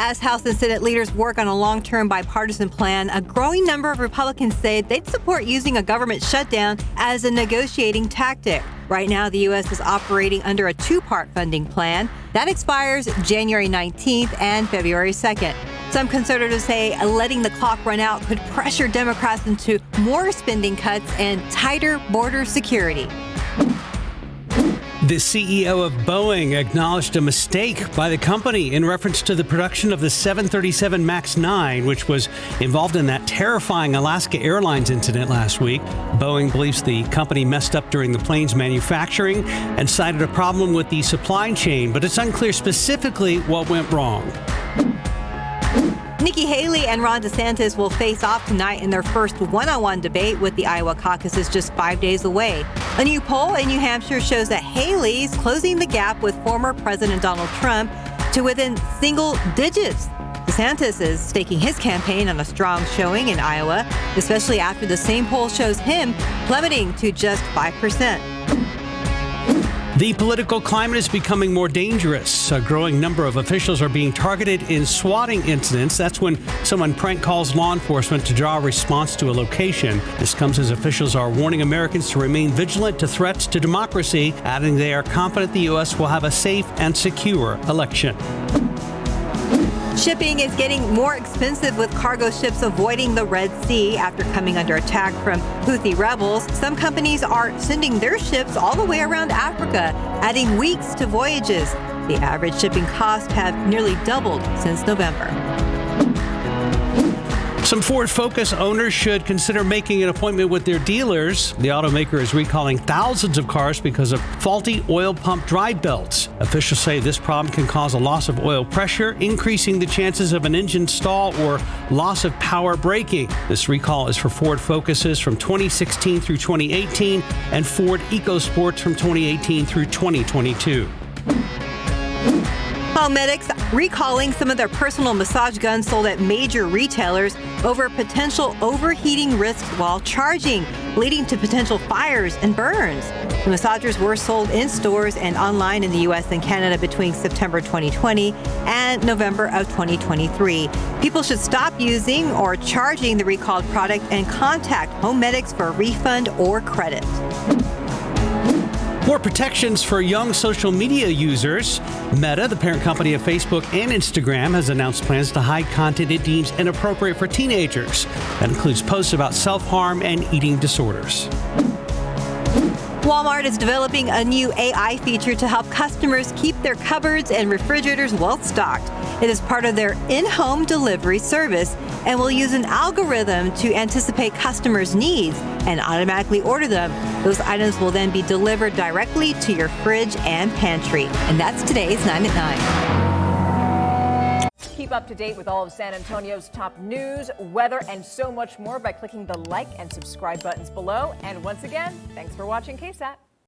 As House and Senate leaders work on a long-term bipartisan plan, a growing number of Republicans say they'd support using a government shutdown as a negotiating tactic. Right now, the U.S. is operating under a two-part funding plan that expires January 19th and February 2nd. Some conservatives say letting the clock run out could pressure Democrats into more spending cuts and tighter border security. The CEO of Boeing acknowledged a mistake by the company in reference to the production of the 737 MAX 9, which was involved in that terrifying Alaska Airlines incident last week. Boeing believes the company messed up during the plane's manufacturing and cited a problem with the supply chain, but it's unclear specifically what went wrong. Nikki Haley and Ron DeSantis will face off tonight in their first one-on-one debate with the Iowa caucuses just 5 days away. A new poll in New Hampshire shows that Haley's closing the gap with former President Donald Trump to within single digits. DeSantis is staking his campaign on a strong showing in Iowa, especially after the same poll shows him plummeting to just 5%. The political climate is becoming more dangerous. A growing number of officials are being targeted in swatting incidents. That's when someone prank calls law enforcement to draw a response to a location. This comes as officials are warning Americans to remain vigilant to threats to democracy, adding they are confident the U.S. will have a safe and secure election. Shipping is getting more expensive with cargo ships avoiding the Red Sea after coming under attack from Houthi rebels. Some companies are sending their ships all the way around Africa, adding weeks to voyages. The average shipping costs have nearly doubled since November. Some Ford Focus owners should consider making an appointment with their dealers. The automaker is recalling thousands of cars because of faulty oil pump drive belts. Officials say this problem can cause a loss of oil pressure, increasing the chances of an engine stall or loss of power braking. This recall is for Ford Focuses from 2016 through 2018 and Ford EcoSports from 2018 through 2022. Home medics recalling some of their personal massage guns sold at major retailers over potential overheating risks while charging, leading to potential fires and burns. The massagers were sold in stores and online in the U.S. and Canada between September 2020 and November of 2023. People should stop using or charging the recalled product and contact Home Medics for a refund or credit. More protections for young social media users. Meta, the parent company of Facebook and Instagram, has announced plans to hide content it deems inappropriate for teenagers. That includes posts about self-harm and eating disorders. Walmart is developing a new AI feature to help customers keep their cupboards and refrigerators well stocked. It is part of their in-home delivery service and will use an algorithm to anticipate customers' needs and automatically order them. Those items will then be delivered directly to your fridge and pantry. And that's today's 9 at 9. Keep up to date with all of San Antonio's top news, weather, and so much more by clicking the like and subscribe buttons below. And once again, thanks for watching KSAT.